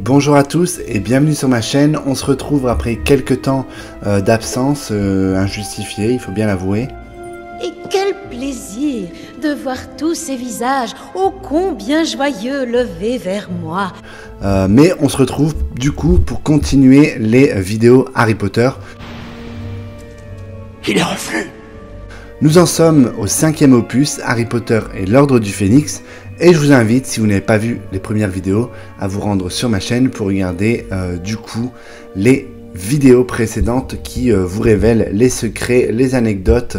Bonjour à tous et bienvenue sur ma chaîne. On se retrouve après quelques temps d'absence injustifiée, il faut bien l'avouer. Et quel plaisir de voir tous ces visages ô combien joyeux levés vers moi. Mais on se retrouve du coup pour continuer les vidéos Harry Potter. Il est revenu. Nous en sommes au 5e opus, Harry Potter et l'Ordre du Phénix. Et je vous invite, si vous n'avez pas vu les premières vidéos, à vous rendre sur ma chaîne pour regarder du coup les vidéos précédentes qui vous révèlent les secrets, les anecdotes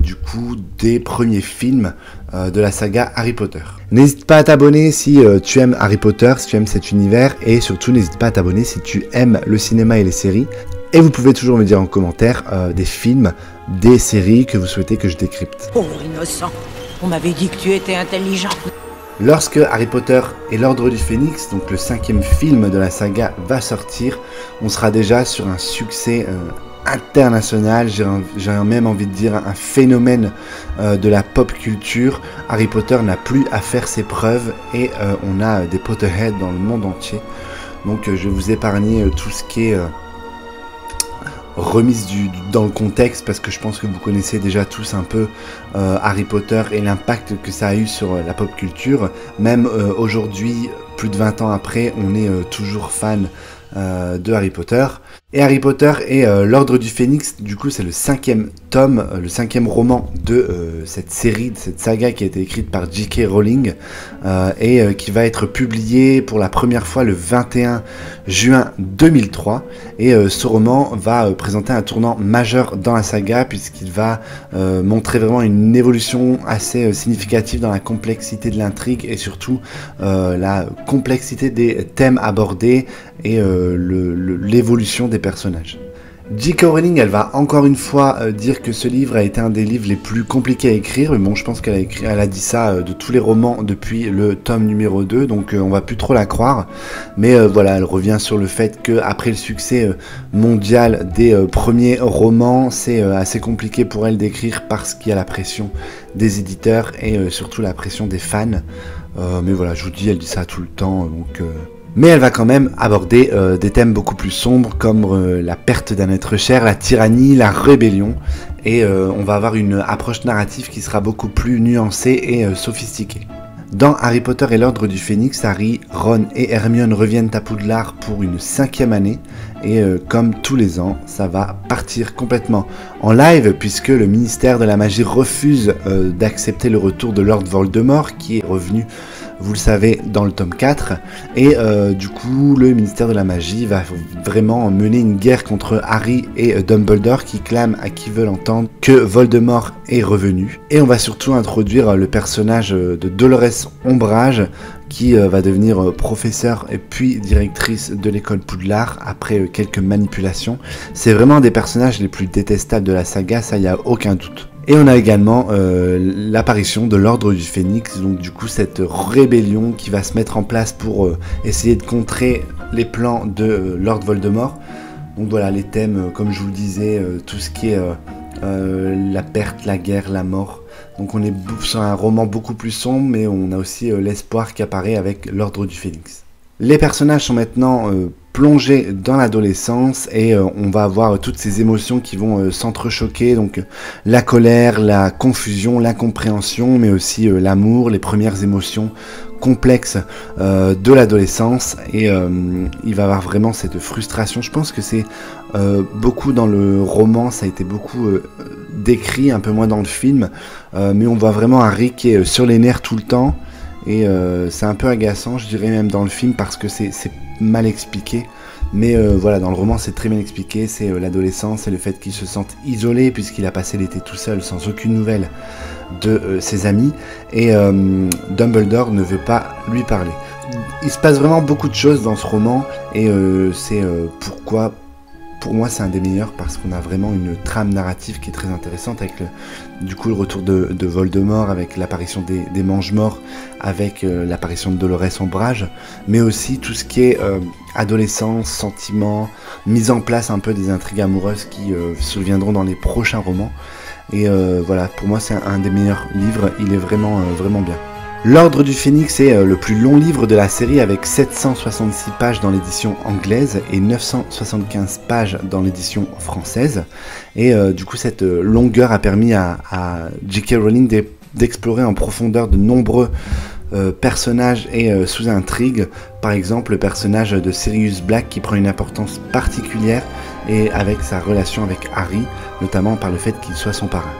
du coup des premiers films de la saga Harry Potter. N'hésite pas à t'abonner si tu aimes Harry Potter, si tu aimes cet univers, et surtout n'hésite pas à t'abonner si tu aimes le cinéma et les séries. Et vous pouvez toujours me dire en commentaire des films, des séries que vous souhaitez que je décrypte. Pauvre innocent, on m'avait dit que tu étais intelligent. Lorsque Harry Potter et l'Ordre du Phénix, donc le 5e film de la saga, va sortir, on sera déjà sur un succès international, j'ai même envie de dire un phénomène de la pop culture. Harry Potter n'a plus à faire ses preuves et on a des Potterheads dans le monde entier. Donc je vais vous épargner tout ce qui est remise dans le contexte, parce que je pense que vous connaissez déjà tous un peu Harry Potter et l'impact que ça a eu sur la pop culture. Même aujourd'hui, plus de 20 ans après, on est toujours fan de Harry Potter. Et Harry Potter et l'Ordre du Phénix, du coup c'est le 5e tome, le 5e roman de cette série, de cette saga qui a été écrite par J.K. Rowling et qui va être publié pour la première fois le 21 juin 2003. Et ce roman va présenter un tournant majeur dans la saga, puisqu'il va montrer vraiment une évolution assez significative dans la complexité de l'intrigue et surtout la complexité des thèmes abordés et l'évolution des personnages. J.K. Rowling, elle va encore une fois dire que ce livre a été un des livres les plus compliqués à écrire, mais bon, je pense qu'elle a dit ça de tous les romans depuis le tome numéro 2, donc on va plus trop la croire. Mais voilà, elle revient sur le fait que après le succès mondial des premiers romans, c'est assez compliqué pour elle d'écrire parce qu'il y a la pression des éditeurs et surtout la pression des fans. Mais voilà, je vous dis, elle dit ça tout le temps, donc... Mais elle va quand même aborder des thèmes beaucoup plus sombres comme la perte d'un être cher, la tyrannie, la rébellion. Et on va avoir une approche narrative qui sera beaucoup plus nuancée et sophistiquée. Dans Harry Potter et l'Ordre du Phénix, Harry, Ron et Hermione reviennent à Poudlard pour une 5e année. Et comme tous les ans, ça va partir complètement en live, puisque le ministère de la Magie refuse d'accepter le retour de Lord Voldemort, qui est revenu, vous le savez, dans le tome 4. Et du coup, le ministère de la Magie va vraiment mener une guerre contre Harry et Dumbledore, qui clament à qui veut l'entendre que Voldemort est revenu. Et on va surtout introduire le personnage de Dolores Umbridge, qui va devenir professeure et puis directrice de l'école Poudlard après quelques manipulations. C'est vraiment un des personnages les plus détestables de la saga, ça y a aucun doute. Et on a également l'apparition de l'Ordre du Phénix, donc du coup cette rébellion qui va se mettre en place pour essayer de contrer les plans de Lord Voldemort. Donc voilà, les thèmes, comme je vous le disais, tout ce qui est la perte, la guerre, la mort. Donc on est sur un roman beaucoup plus sombre, mais on a aussi l'espoir qui apparaît avec l'Ordre du Phénix. Les personnages sont maintenant plongés dans l'adolescence et on va avoir toutes ces émotions qui vont s'entrechoquer, donc la colère, la confusion, l'incompréhension, mais aussi l'amour, les premières émotions complexes de l'adolescence. Et il va y avoir vraiment cette frustration. Je pense que c'est beaucoup dans le roman, ça a été beaucoup décrit, un peu moins dans le film, mais on voit vraiment Harry qui est sur les nerfs tout le temps. Et c'est un peu agaçant, je dirais même dans le film, parce que c'est mal expliqué. Mais voilà, dans le roman c'est très bien expliqué, c'est l'adolescence et le fait qu'il se sente isolé puisqu'il a passé l'été tout seul sans aucune nouvelle de ses amis. Et Dumbledore ne veut pas lui parler. Il se passe vraiment beaucoup de choses dans ce roman et c'est pourquoi... Pour moi, c'est un des meilleurs parce qu'on a vraiment une trame narrative qui est très intéressante avec du coup le retour de Voldemort, avec l'apparition des Mange-Morts, avec l'apparition de Dolores Umbridge, mais aussi tout ce qui est adolescence, sentiments, mise en place un peu des intrigues amoureuses qui surviendront dans les prochains romans. Et voilà, pour moi, c'est un des meilleurs livres. Il est vraiment, vraiment bien. L'Ordre du Phénix est le plus long livre de la série avec 766 pages dans l'édition anglaise et 975 pages dans l'édition française. Et du coup, cette longueur a permis à J.K. Rowling d'explorer en profondeur de nombreux personnages et sous-intrigues. Par exemple, le personnage de Sirius Black qui prend une importance particulière et avec sa relation avec Harry, notamment par le fait qu'il soit son parrain.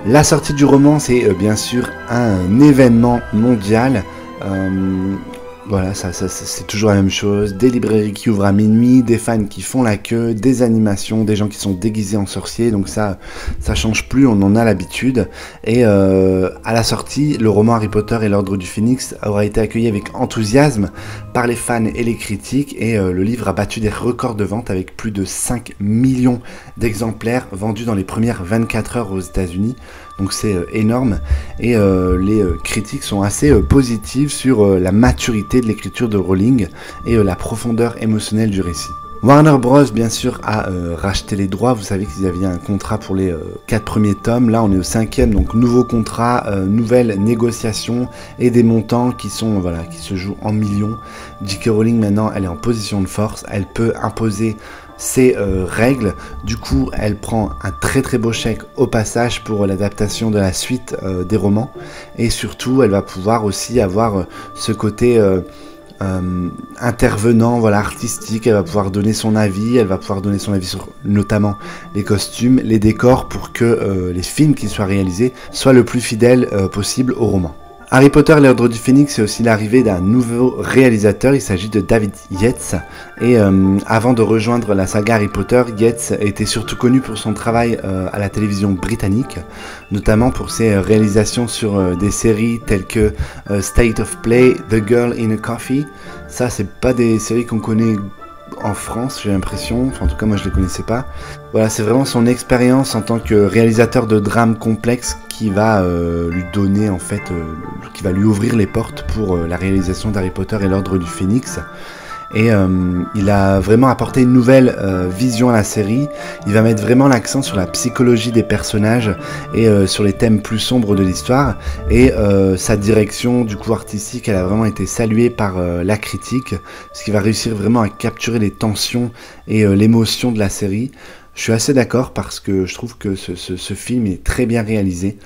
La sortie du roman, c'est bien sûr un événement mondial. Voilà, c'est toujours la même chose. Des librairies qui ouvrent à minuit, des fans qui font la queue, des animations, des gens qui sont déguisés en sorciers. Donc ça change plus, on en a l'habitude. Et à la sortie, le roman Harry Potter et l'Ordre du Phénix aura été accueilli avec enthousiasme par les fans et les critiques. Et le livre a battu des records de vente avec plus de 5 millions d'exemplaires vendus dans les premières 24 heures aux États-Unis. Donc c'est énorme et les critiques sont assez positives sur la maturité de l'écriture de Rowling et la profondeur émotionnelle du récit. Warner Bros bien sûr a racheté les droits, vous savez qu'ils avaient un contrat pour les 4 premiers tomes, là on est au 5e, donc nouveau contrat, nouvelles négociations et des montants qui sont qui se jouent en millions. J.K. Rowling maintenant elle est en position de force, elle peut imposer ses règles, du coup elle prend un très beau chèque au passage pour l'adaptation de la suite des romans et surtout elle va pouvoir aussi avoir ce côté intervenant artistique, elle va pouvoir donner son avis, sur notamment les costumes, les décors pour que les films qui soient réalisés soient le plus fidèles possible au roman. Harry Potter et l'Ordre du Phénix, c'est aussi l'arrivée d'un nouveau réalisateur, il s'agit de David Yates, et avant de rejoindre la saga Harry Potter, Yates était surtout connu pour son travail à la télévision britannique, notamment pour ses réalisations sur des séries telles que State of Play, The Girl in a Coffee. Ça, c'est pas des séries qu'on connaît en France, j'ai l'impression, en tout cas moi je les connaissais pas. Voilà, c'est vraiment son expérience en tant que réalisateur de drames complexes qui va lui donner qui va lui ouvrir les portes pour la réalisation d'Harry Potter et l'Ordre du Phénix. Et il a vraiment apporté une nouvelle vision à la série. Il va mettre vraiment l'accent sur la psychologie des personnages et sur les thèmes plus sombres de l'histoire. Et sa direction du coup artistique, elle a vraiment été saluée par la critique, ce qui va réussir vraiment à capturer les tensions et l'émotion de la série. Je suis assez d'accord parce que je trouve que ce film est très bien réalisé.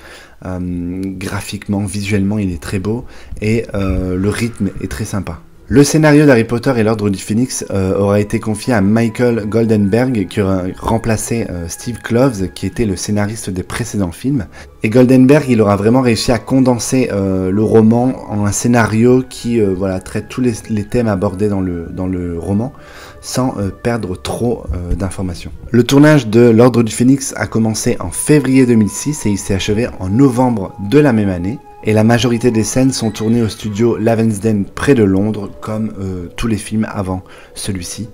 Graphiquement, visuellement, il est très beau et le rythme est très sympa. Le scénario d'Harry Potter et l'Ordre du Phénix aura été confié à Michael Goldenberg qui aura remplacé Steve Kloves qui était le scénariste des précédents films. Et Goldenberg il aura vraiment réussi à condenser le roman en un scénario qui traite tous les thèmes abordés dans le roman sans perdre trop d'informations. Le tournage de l'Ordre du Phénix a commencé en février 2006 et il s'est achevé en novembre de la même année. Et la majorité des scènes sont tournées au studio Lavensden près de Londres, comme tous les films avant celui-ci,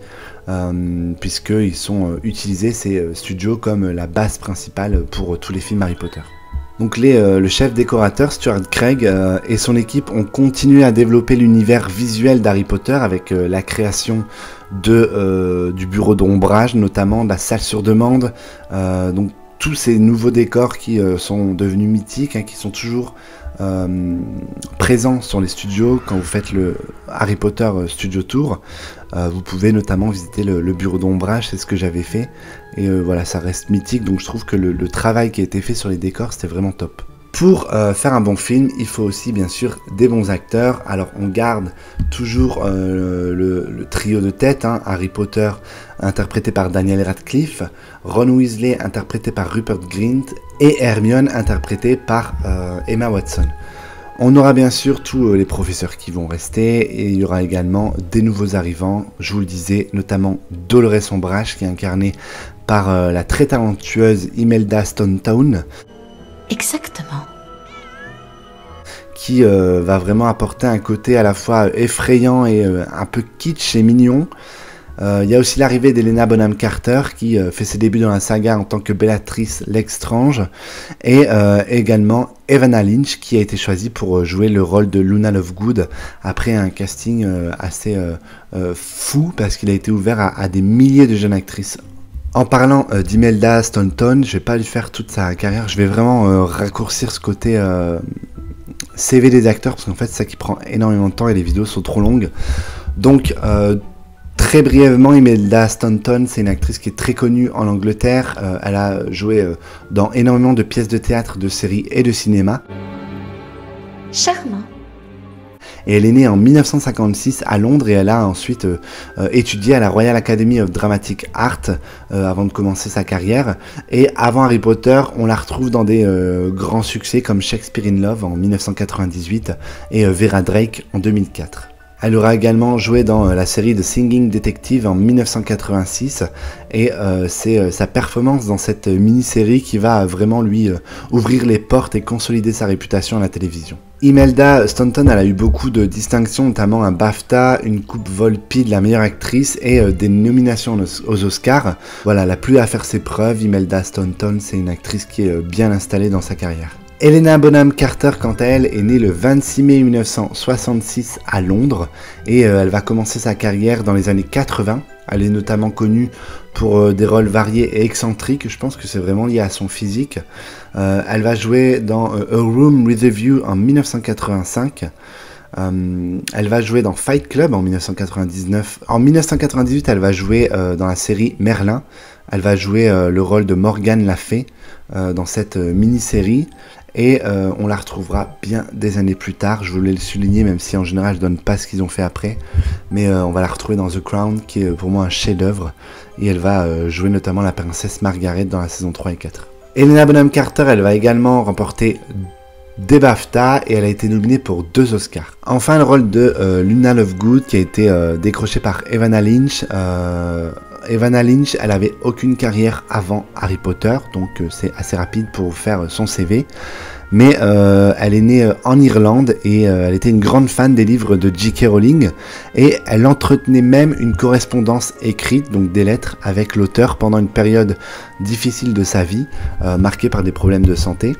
puisqu'ils sont utilisés ces studios comme la base principale pour tous les films Harry Potter. Donc le chef décorateur Stuart Craig et son équipe ont continué à développer l'univers visuel d'Harry Potter avec la création du bureau d'ombrage, notamment de la salle sur demande, donc tous ces nouveaux décors qui sont devenus mythiques, qui sont toujours présents sur les studios. Quand vous faites le Harry Potter Studio Tour, vous pouvez notamment visiter le bureau d'ombrage, c'est ce que j'avais fait, et ça reste mythique, donc je trouve que le travail qui a été fait sur les décors, c'était vraiment top. Pour faire un bon film, il faut aussi bien sûr des bons acteurs. Alors on garde toujours le trio de tête, Harry Potter interprété par Daniel Radcliffe, Ron Weasley interprété par Rupert Grint et Hermione interprétée par Emma Watson. On aura bien sûr tous les professeurs qui vont rester et il y aura également des nouveaux arrivants, je vous le disais, notamment Dolores Umbridge qui est incarnée par la très talentueuse Imelda Staunton. Exactement. Qui va vraiment apporter un côté à la fois effrayant et un peu kitsch et mignon. Il y a aussi l'arrivée d'Helena Bonham Carter qui fait ses débuts dans la saga en tant que Bellatrix Lestrange et également Evanna Lynch qui a été choisie pour jouer le rôle de Luna Lovegood après un casting assez fou parce qu'il a été ouvert à des milliers de jeunes actrices. En parlant d'Imelda Staunton, je vais pas lui faire toute sa carrière, je vais vraiment raccourcir ce côté CV des acteurs, parce qu'en fait c'est ça qui prend énormément de temps et les vidéos sont trop longues. Donc très brièvement, Imelda Staunton, c'est une actrice qui est très connue en Angleterre. Elle a joué dans énormément de pièces de théâtre, de séries et de cinéma. Charmant. Et elle est née en 1956 à Londres et elle a ensuite étudié à la Royal Academy of Dramatic Art avant de commencer sa carrière. Et avant Harry Potter, on la retrouve dans des grands succès comme Shakespeare in Love en 1998 et Vera Drake en 2004. Elle aura également joué dans la série The Singing Detective en 1986 et c'est sa performance dans cette mini-série qui va vraiment lui ouvrir les portes et consolider sa réputation à la télévision. Imelda Staunton, elle a eu beaucoup de distinctions, notamment un BAFTA, une coupe Volpi de la meilleure actrice et des nominations aux Oscars. Voilà, elle a plus à faire ses preuves. Imelda Staunton, c'est une actrice qui est bien installée dans sa carrière. Helena Bonham Carter, quant à elle, est née le 26 mai 1966 à Londres et elle va commencer sa carrière dans les années 80. Elle est notamment connue pour des rôles variés et excentriques, je pense que c'est vraiment lié à son physique. Elle va jouer dans A Room with a View en 1985. Elle va jouer dans Fight Club en 1999. En 1998, elle va jouer dans la série Merlin. Elle va jouer le rôle de Morgane la Fée dans cette mini-série. Et on la retrouvera bien des années plus tard. Je voulais le souligner, même si en général je donne pas ce qu'ils ont fait après. Mais on va la retrouver dans The Crown, qui est pour moi un chef-d'œuvre. Et elle va jouer notamment la princesse Margaret dans la saison 3 et 4. Helena Bonham Carter, elle va également remporter des BAFTA et elle a été nominée pour 2 Oscars. Enfin, le rôle de Luna Lovegood qui a été décroché par Evanna Lynch. Evanna Lynch, elle avait aucune carrière avant Harry Potter, donc c'est assez rapide pour faire son CV. Mais elle est née en Irlande et elle était une grande fan des livres de J.K. Rowling et elle entretenait même une correspondance écrite, donc des lettres, avec l'auteur pendant une période difficile de sa vie, marquée par des problèmes de santé.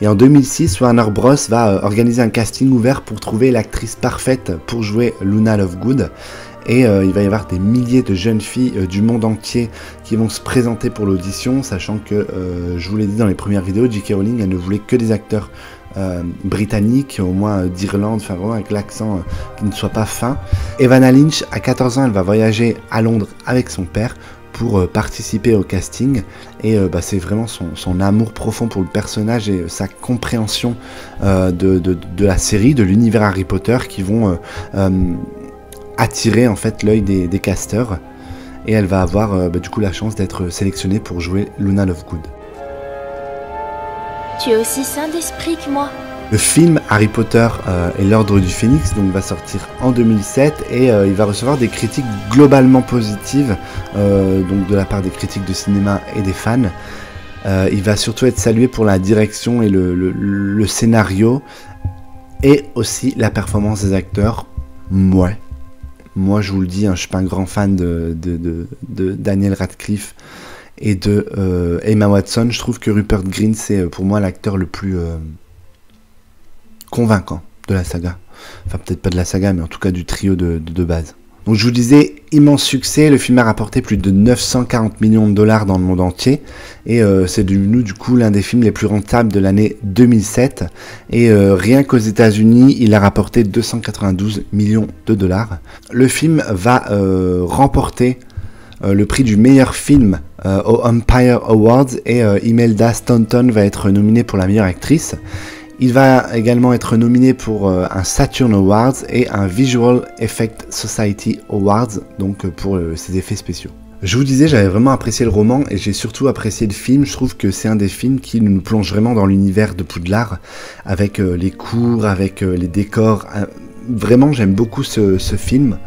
Et en 2006, Warner Bros va organiser un casting ouvert pour trouver l'actrice parfaite pour jouer Luna Lovegood. Et il va y avoir des milliers de jeunes filles du monde entier qui vont se présenter pour l'audition, sachant que, je vous l'ai dit dans les premières vidéos, J.K. Rowling, elle ne voulait que des acteurs britanniques, au moins d'Irlande, enfin vraiment avec l'accent qui ne soit pas fin. Evanna Lynch, à 14 ans, elle va voyager à Londres avec son père pour participer au casting et c'est vraiment son amour profond pour le personnage et sa compréhension de la série, de l'univers Harry Potter qui vont attirer en fait l'œil des casteurs et elle va avoir du coup la chance d'être sélectionnée pour jouer Luna Lovegood. Tu es aussi sain d'esprit que moi. Le film Harry Potter et l'Ordre du Phénix donc, va sortir en 2007 et il va recevoir des critiques globalement positives donc de la part des critiques de cinéma et des fans. Il va surtout être salué pour la direction et le scénario et aussi la performance des acteurs. Moi je vous le dis, hein, je suis pas un grand fan de Daniel Radcliffe et de Emma Watson. Je trouve que Rupert Grint c'est pour moi l'acteur le plus convaincant de la saga. Enfin peut-être pas de la saga mais en tout cas du trio de base. Donc je vous disais, immense succès, le film a rapporté plus de 940 millions de dollars dans le monde entier et c'est devenu du coup l'un des films les plus rentables de l'année 2007 et rien qu'aux États-Unis il a rapporté 292 millions de dollars. Le film va remporter le prix du meilleur film au Empire Awards et Imelda Staunton va être nominée pour la meilleure actrice. Il va également être nominé pour un Saturn Awards et un Visual Effect Society Awards, donc pour ses effets spéciaux. Je vous disais, j'avais vraiment apprécié le roman et j'ai surtout apprécié le film. Je trouve que c'est un des films qui nous plonge vraiment dans l'univers de Poudlard, avec les cours, avec les décors. Vraiment, j'aime beaucoup ce film.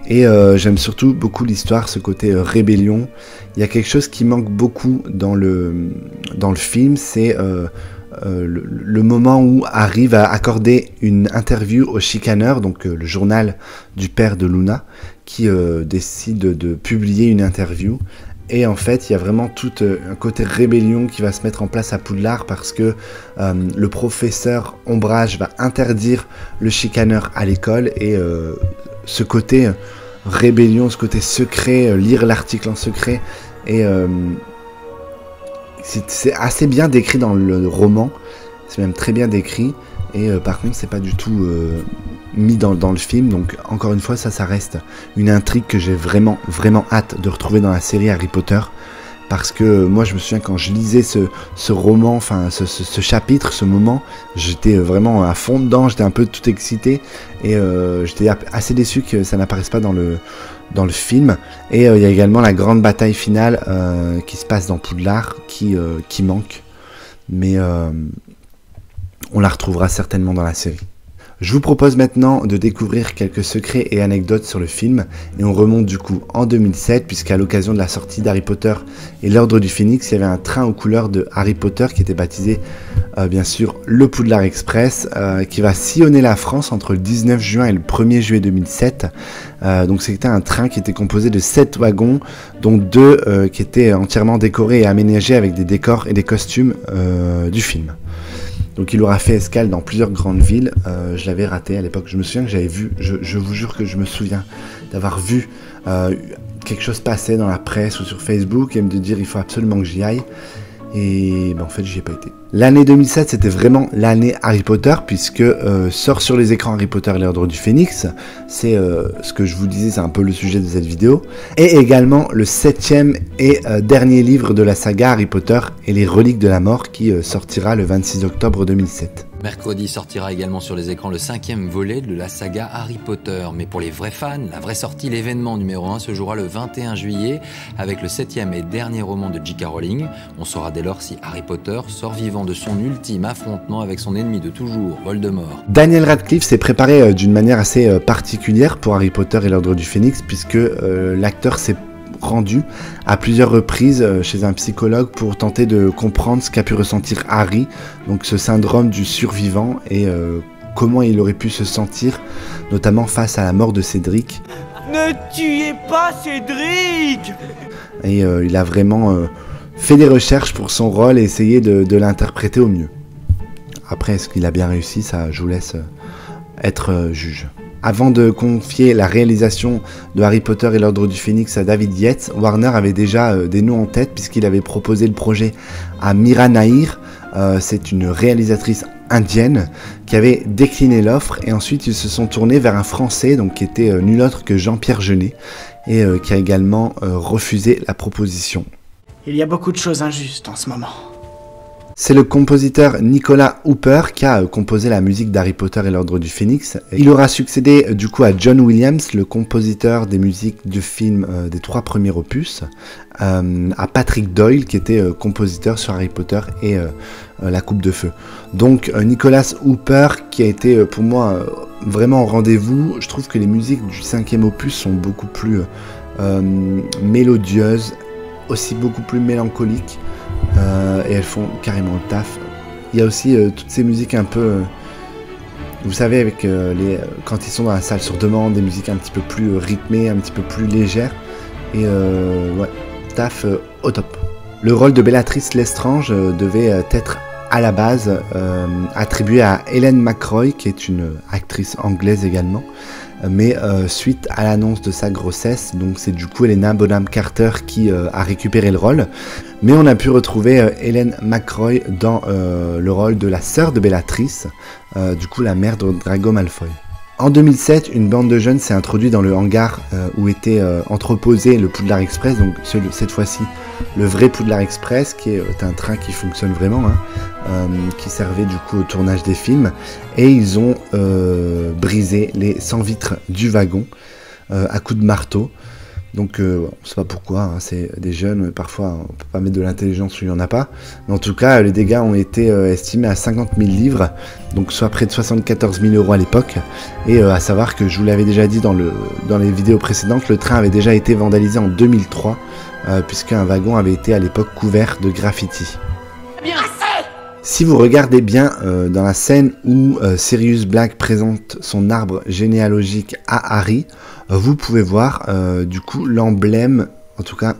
Et j'aime surtout beaucoup l'histoire, ce côté rébellion. Il y a quelque chose qui manque beaucoup dans le film, c'est le moment où Harry va accorder une interview au chicaneur, donc le journal du père de Luna, qui décide de publier une interview. Et en fait, il y a vraiment tout un côté rébellion qui va se mettre en place à Poudlard parce que le professeur Ombrage va interdire le chicaneur à l'école et ce côté rébellion, ce côté secret, lire l'article en secret et c'est assez bien décrit dans le roman, c'est même très bien décrit et par contre c'est pas du tout mis dans le film, donc encore une fois ça reste une intrigue que j'ai vraiment hâte de retrouver dans la série Harry Potter, parce que moi je me souviens quand je lisais ce roman, enfin ce chapitre, ce moment, j'étais vraiment à fond dedans, j'étais un peu tout excité, et j'étais assez déçu que ça n'apparaisse pas dans le film. Et il y a également la grande bataille finale qui se passe dans Poudlard qui manque, mais on la retrouvera certainement dans la série. Je vous propose maintenant de découvrir quelques secrets et anecdotes sur le film, et on remonte du coup en 2007, puisqu'à l'occasion de la sortie d'Harry Potter et l'Ordre du Phénix, il y avait un train aux couleurs de Harry Potter qui était baptisé bien sûr le Poudlard Express, qui va sillonner la France entre le 19 juin et le 1er juillet 2007. Donc c'était un train qui était composé de 7 wagons, dont 2 qui étaient entièrement décorés et aménagés avec des décors et des costumes du film. Donc il aura fait escale dans plusieurs grandes villes. Je l'avais raté à l'époque. Je me souviens que j'avais vu, je vous jure que je me souviens d'avoir vu quelque chose passer dans la presse ou sur Facebook et me dire il faut absolument que j'y aille. Et en fait j'y ai pas été. L'année 2007 c'était vraiment l'année Harry Potter, puisque sort sur les écrans Harry Potter et l'Ordre du Phénix. C'est ce que je vous disais, c'est un peu le sujet de cette vidéo. Et également le 7e et dernier livre de la saga Harry Potter et les reliques de la mort, qui sortira le 26 octobre 2007. Mercredi sortira également sur les écrans le 5e volet de la saga Harry Potter. Mais pour les vrais fans, la vraie sortie, l'événement numéro 1 se jouera le 21 juillet avec le 7e et dernier roman de J.K. Rowling. On saura dès lors si Harry Potter sort vivant de son ultime affrontement avec son ennemi de toujours, Voldemort. Daniel Radcliffe s'est préparé d'une manière assez particulière pour Harry Potter et l'Ordre du Phénix, puisque l'acteur s'est rendu à plusieurs reprises chez un psychologue pour tenter de comprendre ce qu'a pu ressentir Harry, donc ce syndrome du survivant, et comment il aurait pu se sentir, notamment face à la mort de Cédric. Ne tuez pas Cédric! Et il a vraiment fait des recherches pour son rôle et essayé de l'interpréter au mieux. Après, est-ce qu'il a bien réussi? Ça, je vous laisse être juge. Avant de confier la réalisation de Harry Potter et l'Ordre du Phénix à David Yates, Warner avait déjà des noms en tête, puisqu'il avait proposé le projet à Mira Nair. C'est une réalisatrice indienne qui avait décliné l'offre, et ensuite ils se sont tournés vers un Français, donc qui était nul autre que Jean-Pierre Jeunet, et qui a également refusé la proposition. Il y a beaucoup de choses injustes en ce moment. C'est le compositeur Nicolas Hooper qui a composé la musique d'Harry Potter et l'Ordre du Phénix. Il aura succédé du coup à John Williams, le compositeur des musiques du film des 3 premiers opus, à Patrick Doyle qui était compositeur sur Harry Potter et La Coupe de Feu. Donc Nicolas Hooper qui a été pour moi vraiment au rendez-vous. Je trouve que les musiques du 5e opus sont beaucoup plus mélodieuses, aussi beaucoup plus mélancoliques. Et elles font carrément le taf. Il y a aussi toutes ces musiques un peu, vous savez, avec quand ils sont dans la salle sur demande, des musiques un petit peu plus rythmées, un petit peu plus légères. Et ouais, taf au top. Le rôle de Bellatrix Lestrange devait être à la base attribué à Helen McCrory, qui est une actrice anglaise également. Mais suite à l'annonce de sa grossesse, donc c'est du coup Helena Bonham Carter qui a récupéré le rôle. Mais on a pu retrouver Helen McCrory dans le rôle de la sœur de Bellatrix, du coup la mère de Drago Malfoy. En 2007, une bande de jeunes s'est introduite dans le hangar où était entreposé le Poudlard Express, donc cette fois-ci le vrai Poudlard Express, qui est un train qui fonctionne vraiment, qui servait du coup au tournage des films, et ils ont brisé les 100 vitres du wagon à coups de marteau. Donc on ne sait pas pourquoi, c'est des jeunes, parfois on peut pas mettre de l'intelligence où il n'y en a pas, mais en tout cas les dégâts ont été estimés à 50 000 livres, donc soit près de 74 000 € à l'époque, et à savoir que je vous l'avais déjà dit dans les vidéos précédentes, le train avait déjà été vandalisé en 2003, puisqu'un wagon avait été à l'époque couvert de graffitis. Si vous regardez bien dans la scène où Sirius Black présente son arbre généalogique à Harry, vous pouvez voir du coup l'emblème, en tout cas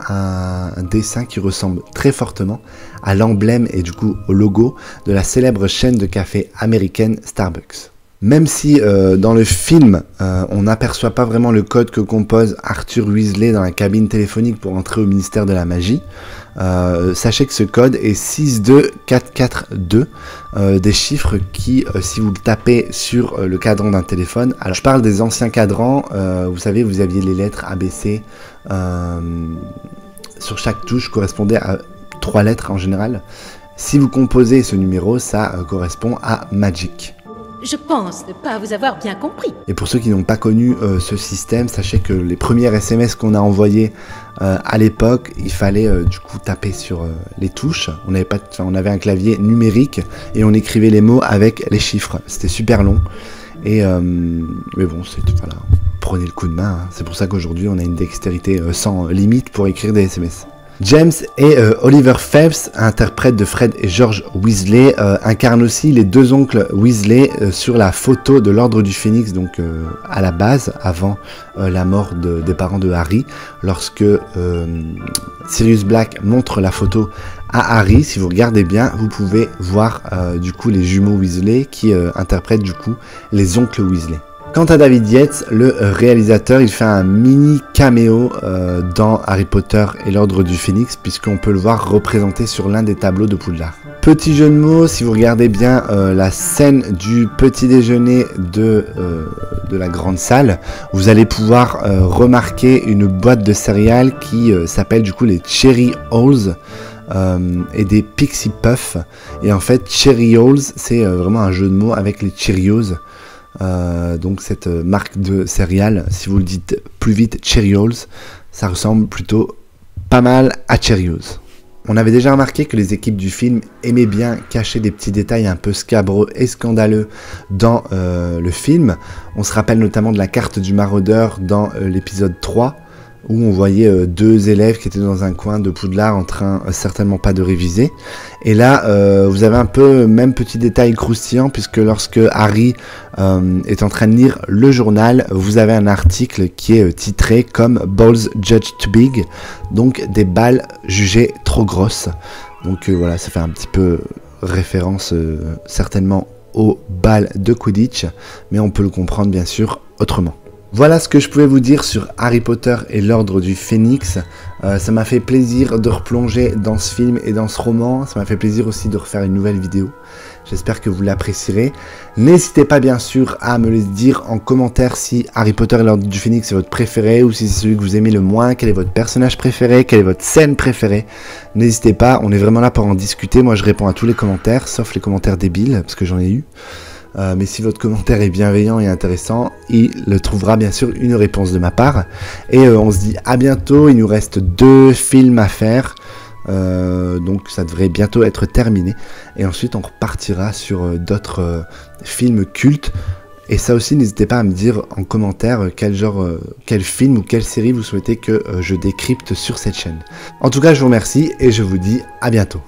un dessin qui ressemble très fortement à l'emblème et du coup au logo de la célèbre chaîne de café américaine Starbucks. Même si dans le film, on n'aperçoit pas vraiment le code que compose Arthur Weasley dans la cabine téléphonique pour entrer au ministère de la magie, sachez que ce code est 62442, des chiffres qui, si vous le tapez sur le cadran d'un téléphone, alors je parle des anciens cadrans, vous savez, vous aviez les lettres ABC, sur chaque touche correspondait à 3 lettres en général. Si vous composez ce numéro, ça correspond à Magic. Je pense ne pas vous avoir bien compris. Et pour ceux qui n'ont pas connu ce système, sachez que les premiers SMS qu'on a envoyés à l'époque, il fallait du coup taper sur les touches. On avait un clavier numérique et on écrivait les mots avec les chiffres. C'était super long. Et mais bon, voilà, prenez le coup de main. Hein. C'est pour ça qu'aujourd'hui, on a une dextérité sans limite pour écrire des SMS. James et Oliver Phelps, interprètes de Fred et George Weasley, incarnent aussi les 2 oncles Weasley sur la photo de l'Ordre du Phénix, donc à la base, avant la mort des parents de Harry. Lorsque Sirius Black montre la photo à Harry, si vous regardez bien, vous pouvez voir du coup les jumeaux Weasley qui interprètent du coup les oncles Weasley. Quant à David Yates, le réalisateur, il fait un mini caméo dans Harry Potter et l'Ordre du Phénix, puisqu'on peut le voir représenté sur l'un des tableaux de Poudlard. Petit jeu de mots, si vous regardez bien la scène du petit déjeuner de la grande salle, vous allez pouvoir remarquer une boîte de céréales qui s'appelle du coup les Cherry Halls. Et des Pixie Puffs. Et en fait, Cherry Halls, c'est vraiment un jeu de mots avec les Cheerios. Donc cette marque de céréales, si vous le dites plus vite, Cheerios, ça ressemble plutôt pas mal à Cheerios. On avait déjà remarqué que les équipes du film aimaient bien cacher des petits détails un peu scabreux et scandaleux dans le film. On se rappelle notamment de la carte du maraudeur dans l'épisode 3, où on voyait 2 élèves qui étaient dans un coin de Poudlard en train certainement pas de réviser. Et là, vous avez un peu même petit détail croustillant, puisque lorsque Harry est en train de lire le journal, vous avez un article qui est titré comme « Balls judged too big », donc des balles jugées trop grosses. Donc voilà, ça fait un petit peu référence certainement aux balles de Quidditch, mais on peut le comprendre bien sûr autrement. Voilà ce que je pouvais vous dire sur Harry Potter et l'Ordre du Phénix. Ça m'a fait plaisir de replonger dans ce film et dans ce roman. Ça m'a fait plaisir aussi de refaire une nouvelle vidéo. J'espère que vous l'apprécierez. N'hésitez pas bien sûr à me le dire en commentaire si Harry Potter et l'Ordre du Phénix est votre préféré ou si c'est celui que vous aimez le moins, quel est votre personnage préféré, quelle est votre scène préférée. N'hésitez pas, on est vraiment là pour en discuter. Moi je réponds à tous les commentaires, sauf les commentaires débiles, parce que j'en ai eu. Mais si votre commentaire est bienveillant et intéressant, il trouvera bien sûr une réponse de ma part. Et on se dit à bientôt, il nous reste 2 films à faire. Donc ça devrait bientôt être terminé. Et ensuite on repartira sur d'autres films cultes. Et ça aussi, n'hésitez pas à me dire en commentaire quel film ou quelle série vous souhaitez que je décrypte sur cette chaîne. En tout cas, je vous remercie et je vous dis à bientôt.